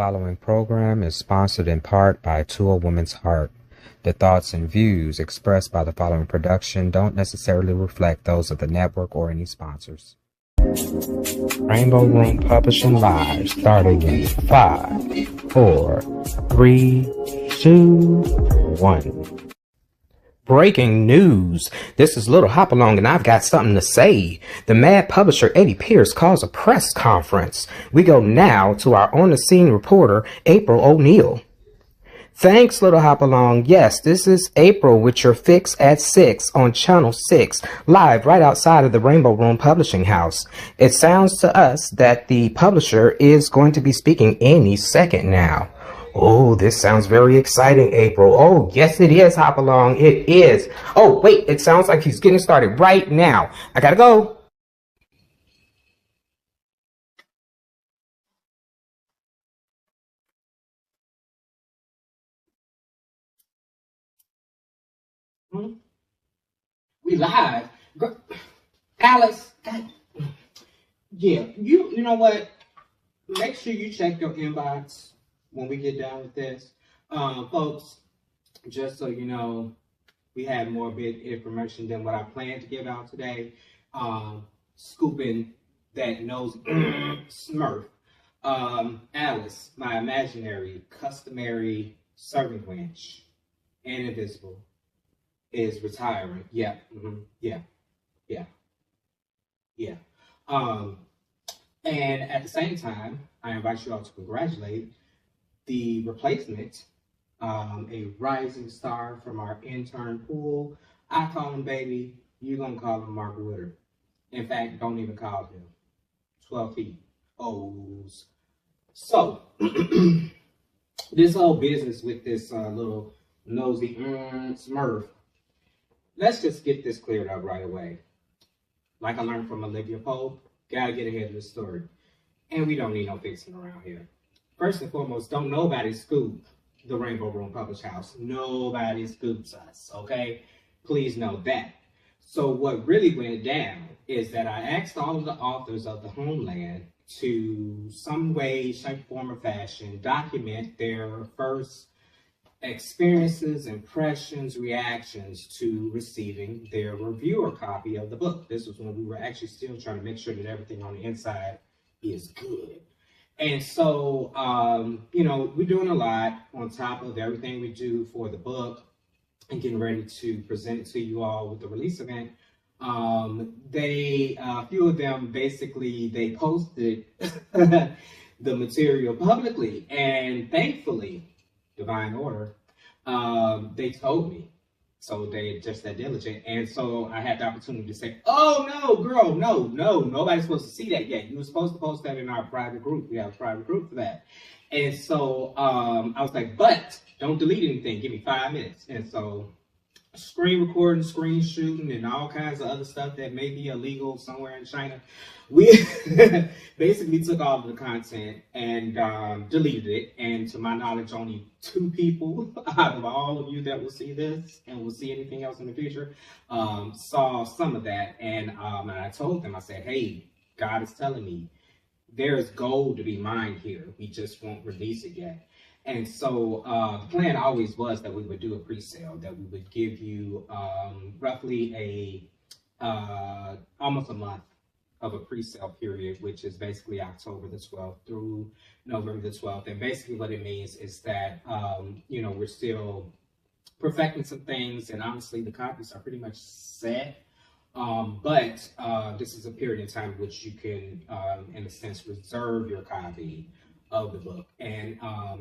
following program is sponsored in part by To a Woman's Heart. The thoughts and views expressed by the following production don't necessarily reflect those of the network or any sponsors. Rainbow Room Publishing Live, starting in 5, 4, 3, 2, 1. Breaking news. This is Little Hopalong and I've got something to say. The mad publisher Eddie Pierce calls a press conference. We go now to our on-the-scene reporter, April O'Neil. Thanks, Little Hopalong. Yes, this is April with your fix at 6 on Channel 6, live right outside of the Rainbow Room Publishing House. It sounds to us that the publisher is going to be speaking any second now. Oh, this sounds very exciting, April. Oh, yes, it is, Hopalong. It is. Oh, wait, it sounds like he's getting started right now. I gotta go. We live. Alice, yeah, you know what? Make sure you check your inbox when we get done with this. Folks, just so you know, we had more bit information than what I planned to give out today. Scooping that nose smurf. Alice, my imaginary, customary servant wench, and invisible, is retiring. Yeah. And at the same time, I invite you all to congratulate the replacement, a rising star from our intern pool. I call him baby. You're going to call him Mark Woodard. In fact, don't even call him. 12 feet. O's. So, this whole business with this little nosy smurf, let's just get this cleared up right away. Like I learned from Olivia Pope, gotta get ahead of the story. And we don't need no fixing around here. First and foremost, don't nobody scoop the Rainbow Room Publish House. Nobody scoops us, okay? Please know that. So what really went down is that I asked all of the authors of the Homeland to some way, shape, form, or fashion document their first experiences, impressions, reactions to receiving their reviewer copy of the book. This was when we were actually still trying to make sure that everything on the inside is good. And so, you know, we're doing a lot on top of everything we do for the book and getting ready to present it to you all with the release event. A few of them, basically, they posted the material publicly, and thankfully, divine order, they told me. So they just that diligent. And so I had the opportunity to say, oh no, girl, no, nobody's supposed to see that yet. You were supposed to post that in our private group. We have a private group for that. And so I was like, but don't delete anything. Give me 5 minutes. And so screen recording, screen shooting, and all kinds of other stuff that may be illegal somewhere in China. We basically took all of the content and deleted it. And to my knowledge, only 2 people out of all of you that will see this and will see anything else in the future saw some of that. And I told them, I said, hey, God is telling me there's gold to be mined here. We just won't release it yet. And so the plan always was that we would do a pre-sale, that we would give you roughly almost a month of a pre-sale period, which is basically October the 12th through November the 12th. And basically what it means is that, you know, we're still perfecting some things, and honestly, the copies are pretty much set. But this is a period in time in which you can, in a sense, reserve your copy of the book. And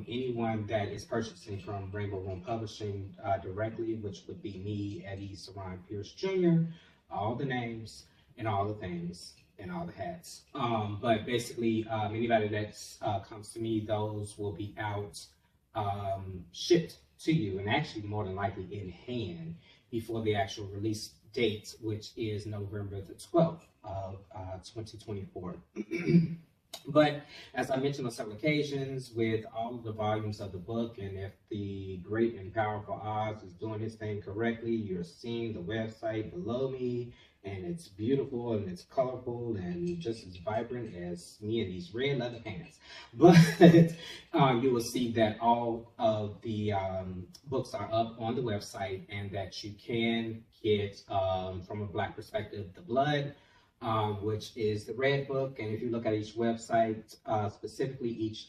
anyone that is purchasing from Rainbow Room Publishing directly, which would be me, Eddie Saran Pierce Jr., all the names and all the things and all the hats. But basically, anybody that comes to me, those will be out shipped to you, and actually more than likely in hand before the actual release date, which is November the 12th of 2024. But as I mentioned on several occasions, with all of the volumes of the book, and if the great and powerful Oz is doing his thing correctly, you're seeing the website below me and it's beautiful and it's colorful and just as vibrant as me in these red leather pants. But you will see that all of the books are up on the website, and that you can get, from a Black perspective, The Blood, which is the red book. And if you look at each website, specifically each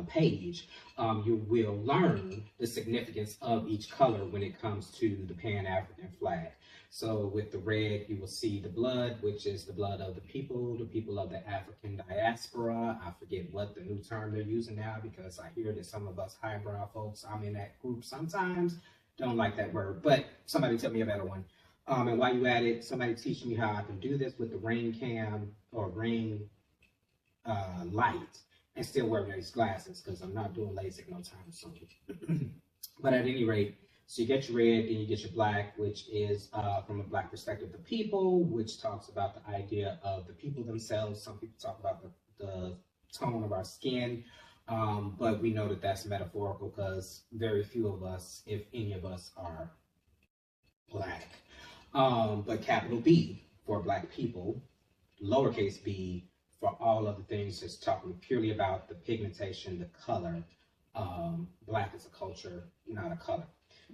page, you will learn the significance of each color when it comes to the Pan-African flag. So with the red, you will see the blood, which is the blood of the people of the African diaspora. I forget what the new term they're using now, because I hear that some of us highbrow folks, I'm in that group sometimes, don't like that word, but somebody tell me a better one. And while you at it, somebody teach me how I can do this with the rain cam or rain light and still wear these glasses, because I'm not doing LASIK no time soon. But at any rate, so you get your red, then you get your black, which is from a Black perspective, the people, which talks about the idea of the people themselves. Some people talk about the tone of our skin, but we know that that's metaphorical, because very few of us, if any of us, are Black. But capital B for Black people, lowercase b for all of the things, just talking purely about the pigmentation, the color. Black is a culture, not a color.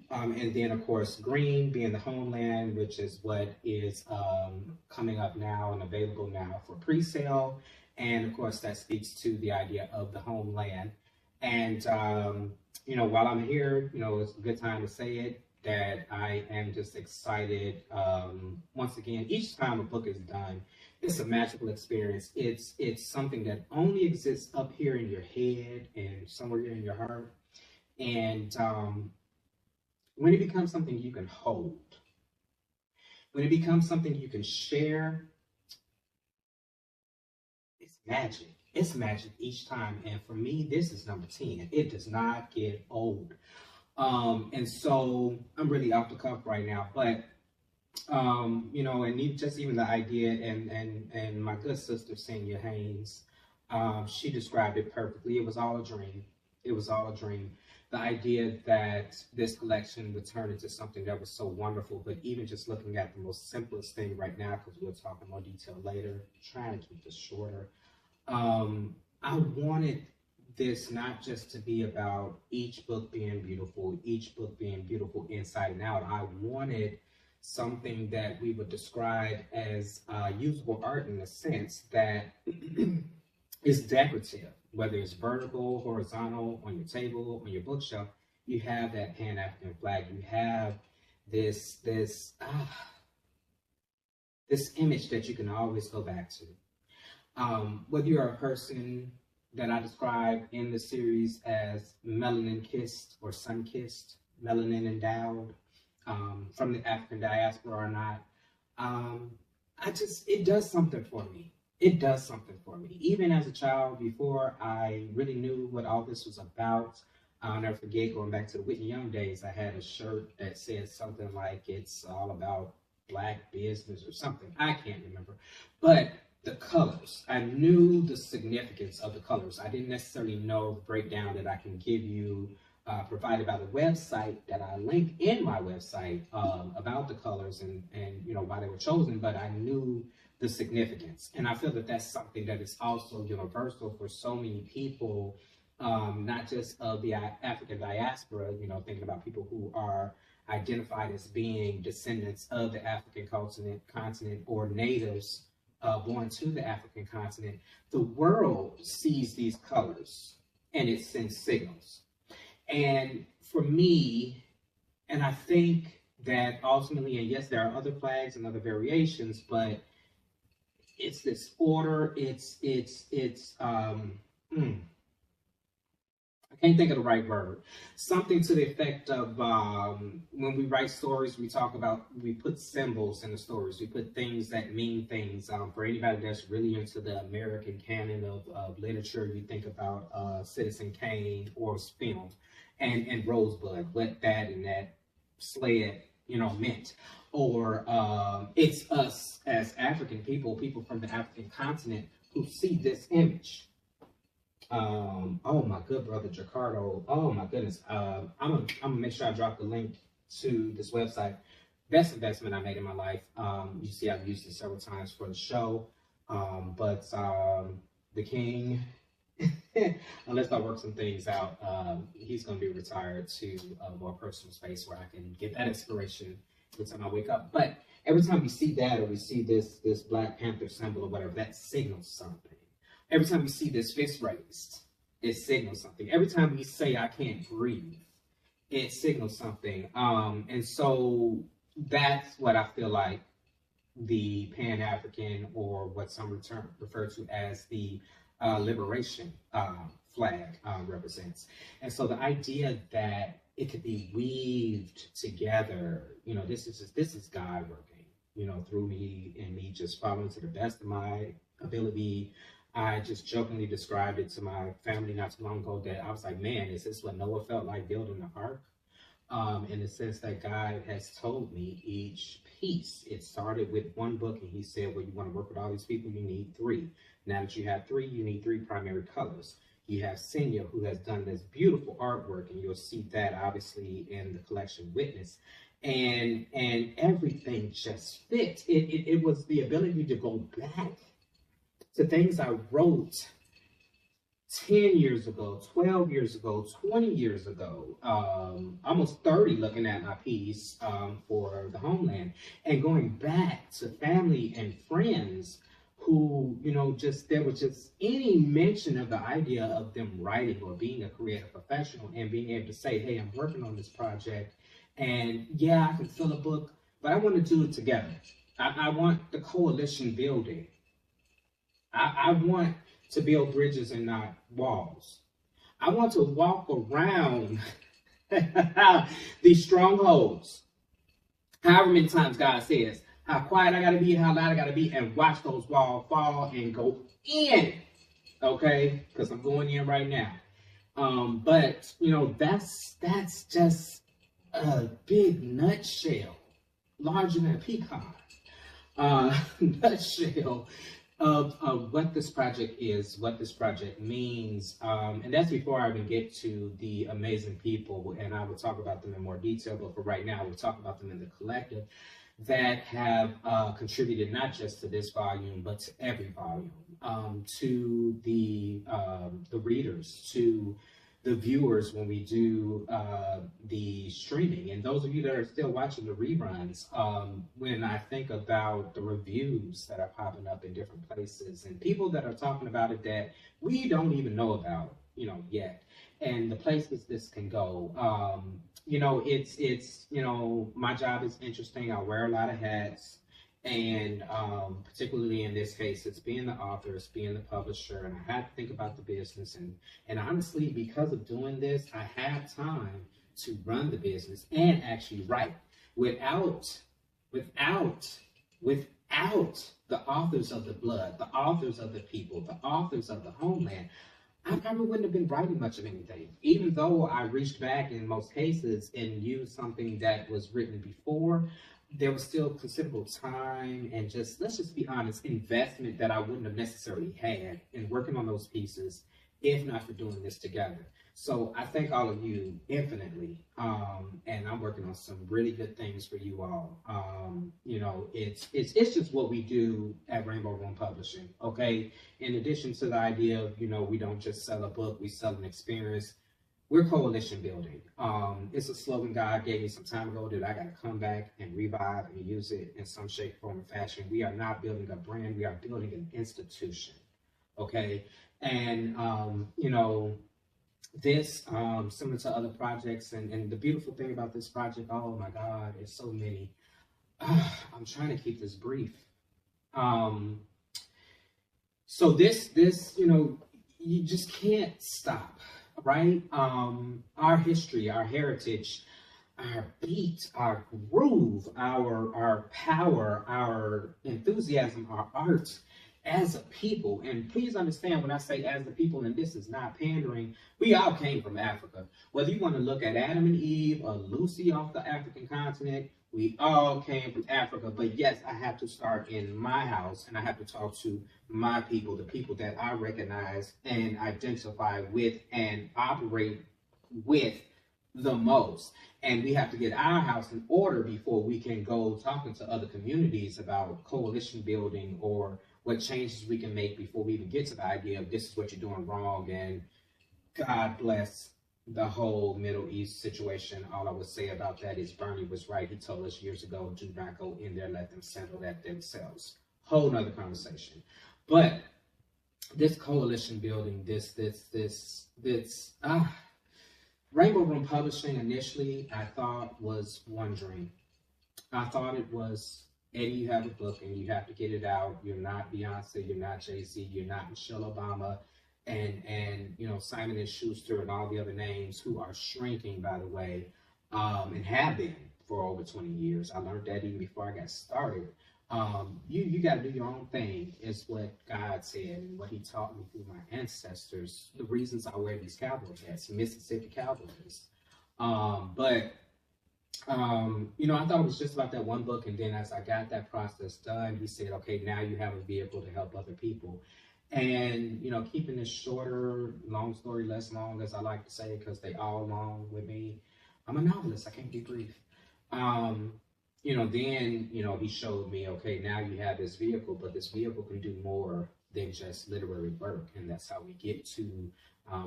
And then, of course, green being the homeland, which is what is coming up now and available now for pre-sale. And, of course, that speaks to the idea of the homeland. And, you know, while I'm here, you know, it's a good time to say it, that I am just excited. Once again, each time a book is done, it's a magical experience. It's something that only exists up here in your head and somewhere in your heart. And when it becomes something you can hold, when it becomes something you can share, it's magic. It's magic each time. And for me, this is number 10. It does not get old. And so I'm really off the cuff right now, but you know, and even the idea, and my good sister Senior Haynes, she described it perfectly. It was all a dream. It was all a dream. The idea that this collection would turn into something that was so wonderful, but even just looking at the most simplest thing right now, because we'll talk in more detail later, trying to keep this shorter. I wanted this not just to be about each book being beautiful inside and out. I wanted something that we would describe as usable art, in the sense that is decorative, whether it's vertical, horizontal, on your table, on your bookshelf. You have that Pan-African flag. You have this image that you can always go back to. Whether you're a person that I describe in the series as melanin kissed or sun kissed, melanin endowed, from the African diaspora or not, it does something for me. It does something for me. Even as a child, before I really knew what all this was about, I'll never forget, going back to the Whitney Young days, I had a shirt that said something like, it's all about Black business or something. I can't remember. But the colors, I knew the significance of the colors. I didn't necessarily know the breakdown that I can give you, provided by the website that I link in my website, about the colors and you know, why they were chosen, but I knew the significance. And I feel that that's something that is also universal for so many people, not just of the African diaspora, you know, thinking about people who are identified as being descendants of the African continent or natives born to the African continent. The world sees these colors and it sends signals. And for me, and I think that ultimately, and yes, there are other flags and other variations, but it's this order, I can't think of the right word. Something to the effect of, when we write stories, we put symbols in the stories. We put things that mean things. For anybody that's really into the American canon of literature, you think about Citizen Kane or film and Rosebud, what that and that sled, you know, meant. Or it's us as African people from the African continent, who see this image. Oh my good brother Jacardo. Oh my goodness. I'm gonna make sure I drop the link to this website. best investment I made in my life. You see, I've used it several times for the show, but the king, unless I work some things out, he's going to be retired to a more personal space where I can get that inspiration every time I wake up. But every time we see that, or we see this Black Panther symbol or whatever, that signals something. Every time we see this fist raised, it signals something. Every time we say, I can't breathe, it signals something. And so that's what I feel like the Pan-African, or what some refer to as the liberation flag represents. And so the idea that it could be weaved together, you know, this is God working, you know, through me, and me just following to the best of my ability. I just jokingly described it to my family not too long ago that I was like, man, is this what Noah felt like building the ark? In the sense that God has told me each piece. It started with one book, and he said, well, you want to work with all these people, you need 3. Now that you have 3, you need 3 primary colors. You have Senya, who has done this beautiful artwork, and you'll see that obviously in the collection Witness. And everything just fit. It was the ability to go back to things I wrote 10 years ago, 12 years ago, 20 years ago, almost 30, looking at my piece for the Homeland, and going back to family and friends who, you know, just, there was just any mention of the idea of them writing or being a creative professional, and being able to say, hey, I'm working on this project, and yeah, I can fill a book, but I want to do it together. I want the coalition building. I want to build bridges and not walls. I want to walk around these strongholds, however many times God says, how quiet I got to be, how loud I got to be, and watch those walls fall and go in, okay? Because I'm going in right now. But, you know, that's just a big nutshell, larger than a peacock, nutshell of what this project is, what this project means. And that's before I even get to the amazing people, and I will talk about them in more detail, but for right now, we'll talk about them in the collective that have contributed not just to this volume, but to every volume, to the readers, to the viewers when we do the streaming, and those of you that are still watching the reruns. When I think about the reviews that are popping up in different places, and people that are talking about it that we don't even know about, you know, yet, and the places this can go. You know, it's you know, my job is interesting. I wear a lot of hats. And particularly in this case, it's being the author, it's being the publisher, and I have to think about the business. And honestly, because of doing this, I have time to run the business and actually write. Without the authors of the blood, the authors of the people, the authors of the homeland, I probably wouldn't have been writing much of anything, even though I reached back in most cases and used something that was written before. There was still considerable time and just, let's just be honest, investment that I wouldn't have necessarily had in working on those pieces if not for doing this together. So I thank all of you infinitely, and I'm working on some really good things for you all. You know, it's just what we do at Rainbow Room Publishing, okay? In addition to the idea of, you know, we don't just sell a book, we sell an experience. We're coalition building. It's a slogan God gave me some time ago that I got to come back and revive and use it in some shape, form, or fashion. We are not building a brand. We are building an institution, okay? And, you know, this, similar to other projects, and the beautiful thing about this project, oh my God, it's so many. I'm trying to keep this brief. So this, you know, you just can't stop. Right? Our history, our heritage, our beat, our groove, our power, our enthusiasm, our art as a people. And please understand when I say as a people, and this is not pandering, we all came from Africa. Whether you want to look at Adam and Eve or Lucy off the African continent, we all came from Africa. But yes, I have to start in my house, and I have to talk to my people, the people that I recognize and identify with and operate with the most. And we have to get our house in order before we can go talking to other communities about coalition building or what changes we can make before we even get to the idea of this is what you're doing wrong. And God bless the whole Middle East situation. All I would say about that is Bernie was right. He told us years ago, do not go in there, let them settle that themselves. Whole nother conversation. But this coalition building, this Rainbow Room Publishing initially I thought was one dream. I thought it was, Eddie, you have a book and you have to get it out. You're not Beyonce, you're not Jay-Z, you're not Michelle Obama, and you know, Simon and Schuster and all the other names who are shrinking, by the way, and have been for over 20 years. I learned that even before I got started. You got to do your own thing, is what God said and what he taught me through my ancestors, the reasons I wear these cowboy hats, Mississippi Cowboys. You know, I thought it was just about that one book, and then as I got that process done, he said, okay, now you have a vehicle to help other people. And, you know, keeping this shorter, long story less long, as I like to say, because they all long with me. I'm a novelist, I can't be brief. You know, then, you know, he showed me, okay, now you have this vehicle, but this vehicle can do more than just literary work. And that's how we get to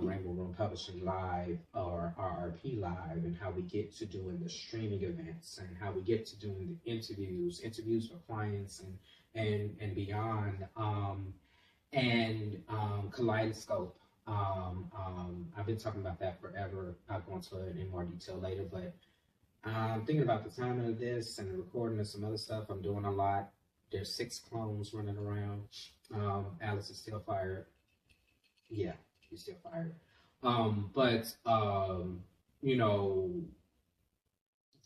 Rainbow Room Publishing Live, or RRP Live, and how we get to doing the streaming events, and how we get to doing the interviews for clients and beyond, and Kaleidoscope. I've been talking about that forever. I'll go into it in more detail later, but I'm thinking about the timing of this and the recording of some other stuff. I'm doing a lot. There's 6 clones running around. Alice is still fired. Yeah, he's still fired. You know,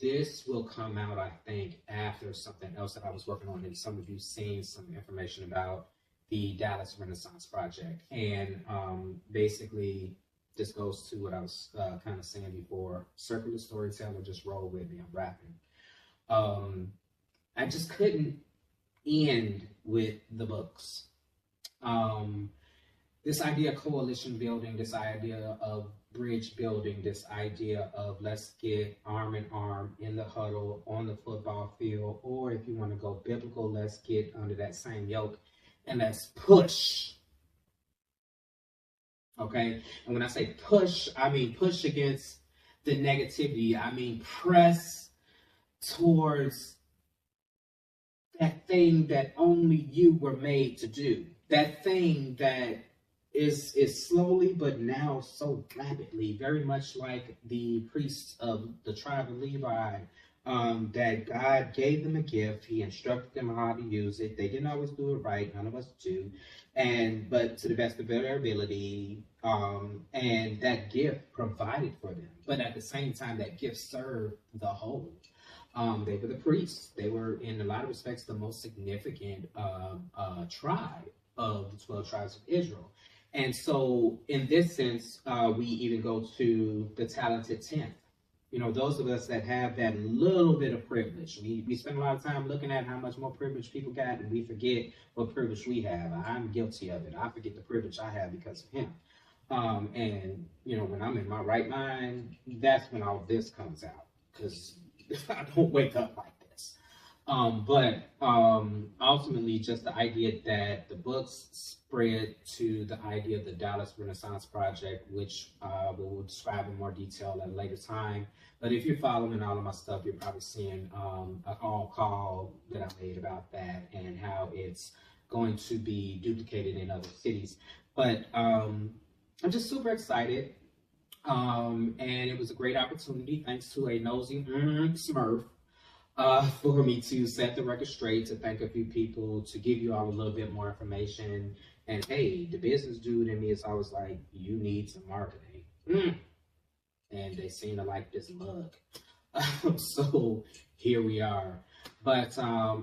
this will come out, I think, after something else that I was working on, and some of you seen some information about the Dallas Renaissance Project. And basically, this goes to what I was kind of saying before. Circular storyteller, just roll with me. I'm rapping. I just couldn't end with the books. This idea of coalition building, this idea of bridge building, this idea of let's get arm in arm in the huddle on the football field, or if you want to go biblical, let's get under that same yoke and let's push. Okay, and when I say push, I mean push against the negativity. I mean press towards that thing that only you were made to do. That thing that is slowly, but now so rapidly, very much like the priests of the tribe of Levi, that God gave them a gift. He instructed them how to use it. They didn't always do it right. None of us do. But to the best of their ability, and that gift provided for them. But at the same time, that gift served the whole. They were the priests. They were, in a lot of respects, the most significant tribe of the 12 tribes of Israel. And so, in this sense, we even go to the talented 10th. You know, those of us that have that little bit of privilege, we spend a lot of time looking at how much more privilege people got, and we forget what privilege we have. I'm guilty of it. I forget the privilege I have because of him. And, you know, when I'm in my right mind, that's when all this comes out, because I don't wake up like this. Ultimately, just the idea that the books spread to the idea of the Dallas Renaissance Project, which we'll describe in more detail at a later time. But if you're following all of my stuff, you're probably seeing an all call that I made about that and how it's going to be duplicated in other cities. But I'm just super excited. And it was a great opportunity, thanks to a nosy Smurf, for me to set the record straight, to thank a few people, to give you all a little bit more information. And hey, the business dude in me is always like, you need some marketing. And they seem to like this mug. So here we are. But,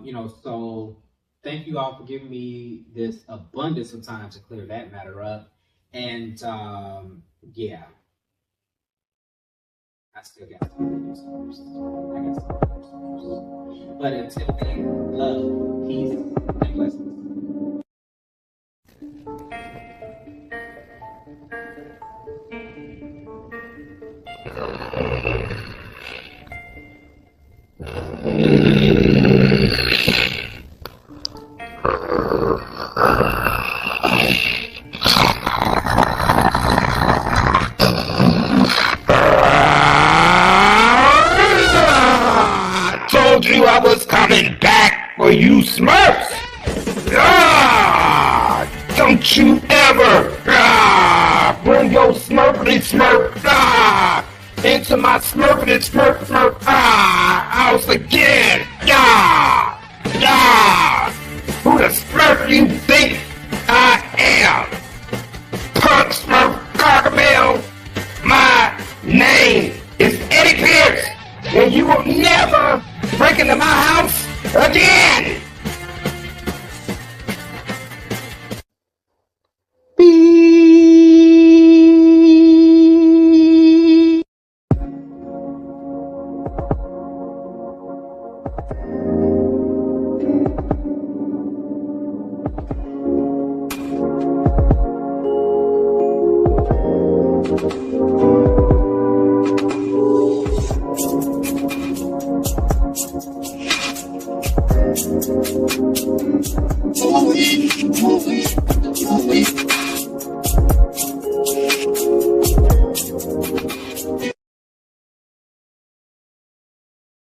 you know, so thank you all for giving me this abundance of time to clear that matter up. And yeah. I still got to do this first. I got to do this first. But until then, love, peace, and blessings. Told you I was coming back for you Smurfs! Don't you ever bring your Smurfity Smurf into my Smurfity Smurf house again! Who the Smurf you think I am? Punk Smurf Gargamel! My name is Eddie Pierce, and you will never break into my house again!